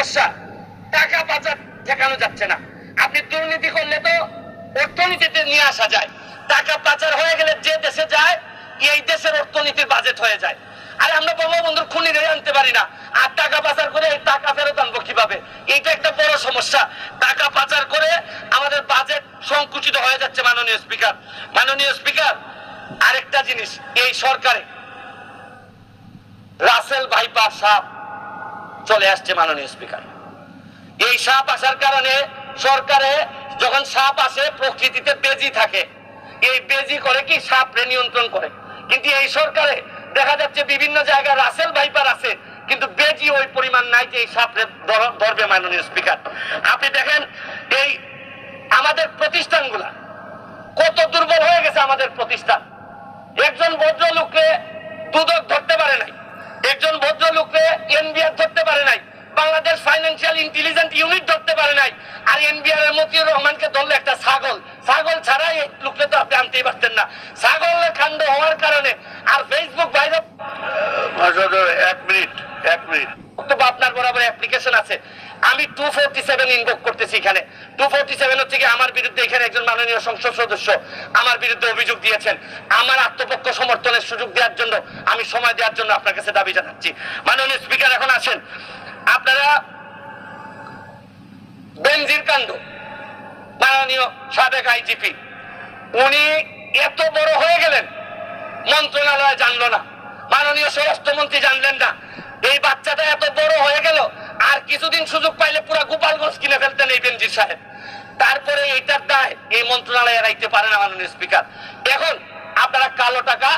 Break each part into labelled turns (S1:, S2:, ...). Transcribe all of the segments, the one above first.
S1: সমস্যা, টাকা পাচার ঠেকানো যাচ্ছে না। আপনি দুর্নীতি করলে তো অর্থনীতিতে নিয়ে আসা যায়, টাকা পাচার হয়ে গেলে যে দেশে যায় এই দেশের অর্থনীতির বাজেট হয়ে যায়। আর আমরা বঙ্গবন্ধুর খুনি ধরে আনতে পারি না, আর টাকা পাচার করে এই টাকা ফেরত আনবো কিভাবে? এইটা একটা বড় সমস্যা। টাকা পাচার করে আমাদের বাজেট সংকুচিত হয়ে যাচ্ছে। মাননীয় স্পিকার, আরেকটা জিনিস, এই সরকারে রাসেল ভাইপার সাপ চলে আসছে। মাননীয় স্পিকার, এই সাপ আসার কারণে সরকারে যখন সাপ আসে প্রকৃতিতে বেজি থাকে, এই বেজি করে কি সাপরে নিয়ন্ত্রণ করে। কিন্তু এই সরকারে দেখা যাচ্ছে বিভিন্ন জায়গায় রাসেল ভাইপার আছে, কিন্তু বেজি ওই পরিমাণ নাই যে এই সাপরে ধরবে। মাননীয় স্পিকার, আপনি দেখেন এই আমাদের প্রতিষ্ঠানগুলা কত দুর্বল হয়ে গেছে। আমাদের প্রতিষ্ঠান, একজন ভদ্রলোককে দুদক ধরতে পারে নাই, একজন ভদ্রলোককে এনবিআর ধরতে পারে নাই, বাংলাদেশ ফাইন্যান্সিয়াল ইন্টেলিজেন্স ইউনিট ধরতে পারে নাই। আর এনবিআর এর মতিউর রহমানকে ধরলে একটা ছাগল ছাড়া এই লোককে তো আপনি আনতেই পারতেন না। ছাগলের কাণ্ড হওয়ার কারণে আর ফেসবুক বাইরে এক মিনিট আপনার বরাবর অ্যাপ্লিকেশন আছে। আমি 247 ইনভোক করতেছি। এখানে 247 হচ্ছে কি আমার বিরুদ্ধে এখানে একজন মাননীয় সংসদ সদস্য আমার বিরুদ্ধে অভিযোগ দিয়েছেন। আমার আত্মপক্ষ সমর্থনের সুযোগ দেওয়ার জন্য, আমি সময় দেওয়ার জন্য আপনার কাছে দাবি জানাচ্ছি। মাননীয় স্পিকার, এখন আসেন আপনারা বেনজির কাণ্ড, মাননীয় সাবেক আইজিপি উনি এত বড় হয়ে গেলেন, মন্ত্রণালয় জানলো না, মাননীয় স্বরাষ্ট্রমন্ত্রী জানলেন না। এই বাচ্চাটা এত বড় হয়ে গেল, আর কিছুদিন সুযোগ পাইলে পুরো গোপালগঞ্জ কিনে ফেলতেন এই বেনজির সাহেব। তারপরে এইটার দায় এই মন্ত্রণালয় এড়াইতে পারে না। মাননীয় স্পিকার, এখন আপনারা কালো টাকা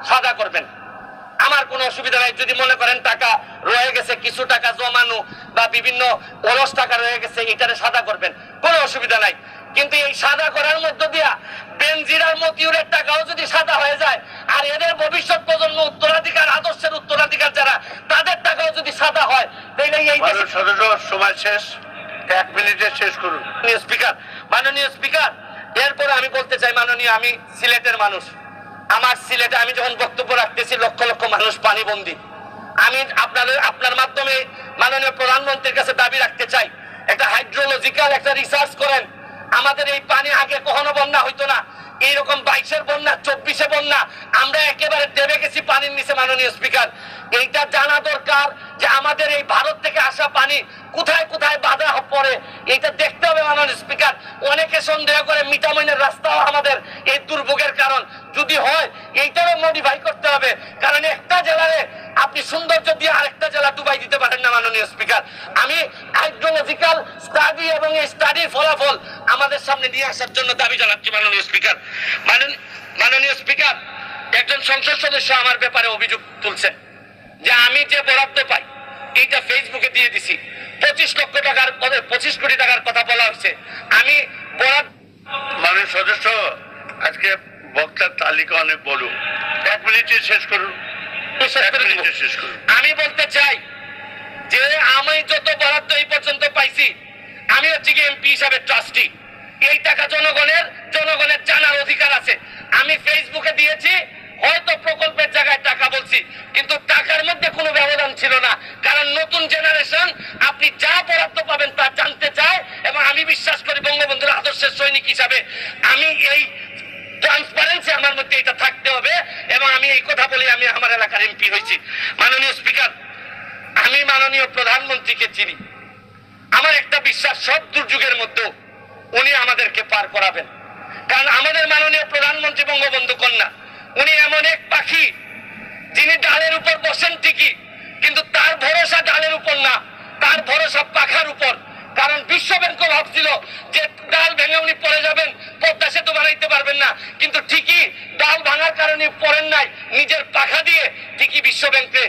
S1: সাদা করবেন, আমার কোনো অসুবিধা নাই। যদি মনে করেন টাকা রয়ে গেছে, কিছু টাকা জমানো বা বিভিন্ন অলস টাকা রয়ে গেছে, এটারে সাদা করবেন, কোনো অসুবিধা নাই। কিন্তু এই সাদা করার মধ্য দিয়া বেনজির আর মতিউরের টাকাও যদি সাদা হয়ে যায়, আর এদের ভবিষ্যৎ প্রজন্ম উত্তরাধিকার, আদর্শের উত্তরাধিকার যারা, তাদের টাকাও যদি সাদা হয়, তাহলে এই
S2: সময় শেষ, 1 মিনিটে শেষ করুন।
S1: মাননীয় স্পিকার, এরপরে আমি বলতে চাই, মাননীয়, আমি সিলেটের মানুষ। আমার সিলেটে আমি যখন বক্তব্য রাখতেছি লক্ষ লক্ষ মানুষ পানিবন্দী। আমি আপনার মাধ্যমে মাননীয় প্রধানমন্ত্রীর কাছে দাবি রাখতে চাই, একটা হাইড্রোলজিক্যাল একটা রিসার্চ করেন। আমাদের এই পানি আগে কখনো বন্যা হইতো না, এইরকম 22-এর বন্যা, 24-এ বন্যা, আমরা একেবারে দেবে গেছি পানির নিচে। মাননীয় স্পিকার, এইটা জানা দরকার যে আমাদের এই ভারত থেকে আসা পানি কোথায় কোথায় বাধা পড়ে, এইটা দেখতে হবে। মাননীয় স্পিকার, অনেকে সন্দেহ করে মিঠামইনের রাস্তাও আমাদের এই দুর্ভোগের কারণ। যদি হয় এইটারও মডিফাই করতে হবে, কারণ একটা জেলারে আপনি সৌন্দর্য দিয়ে আরেকটা জেলা ডুবাই দিতে পারেন না। মাননীয় স্পিকার, আমি হাইড্রোলজিক্যাল স্টাডি এবং এই স্টাডির ফলাফল আমাদের সামনে নিয়ে আসার জন্য দাবি জানাচ্ছি। মাননীয় স্পিকার, একজন সংসদ সদস্য আমার ব্যাপারে অভিযোগ তুলছেন যে আমি যে বরাদ্দ পাই এইটা ফেসবুকে দিয়ে দিছি। 25 কোটি টাকার কথা বলা হচ্ছে। আমি বরাদ্দ,
S2: মাননীয় সদস্য, আজকে বক্তার তালিকা অনেক বড়, 1 মিনিটে শেষ করুন।
S1: আমি বলতে চাই যে আমি যত বরাদ্দ এই পর্যন্ত পাইছি, আমি হচ্ছে কি এমপি হিসাবে ট্রাস্টি। এই টাকা জনগণের জানার অধিকার আছে। আমি ফেসবুকে দিয়েছি, হয়তো প্রকল্পের জায়গায় টাকা বলছি, কিন্তু টাকার মধ্যে কোনো ব্যবধান ছিল না। কারণ নতুন জেনারেশন আপনি যা বরাদ্দ পাবেন তা জানতে চায়, এবং আমি বিশ্বাস করি বঙ্গবন্ধুর আদর্শের সৈনিক হিসাবে আমি এই ট্রান্সপারেন্সি আমার মধ্যে এটা থাকতে হবে, এবং আমি এই কথা বলে আমি আমার এলাকার এমপি হয়েছি। মাননীয় স্পিকার, আমি মাননীয় প্রধানমন্ত্রীকে চিনি। আমার একটা বিশ্বাস, সব দুর্যোগের মধ্যে উনি আমাদেরকে পার করাবেন। কারণ আমাদের মাননীয় প্রধানমন্ত্রী বঙ্গবন্ধু কন্যা, উনি এমন এক পাখি যিনি ডালের উপর বসেন ঠিকই, কিন্তু তার ভরসা ডালের উপর না, তার ভরসা পাখার উপর। কারণ বিশ্ব ব্যাংক ভাবছিল যে ডাল ভেঙে উনি পড়ে যাবেন, পদ্মা সেতু বানাইতে পারবেন না, কিন্তু ঠিকই ডাল ভাঙার কারণে পড়েন নাই, নিজের পাখা দিয়ে ঠিকই বিশ্ব ব্যাংকে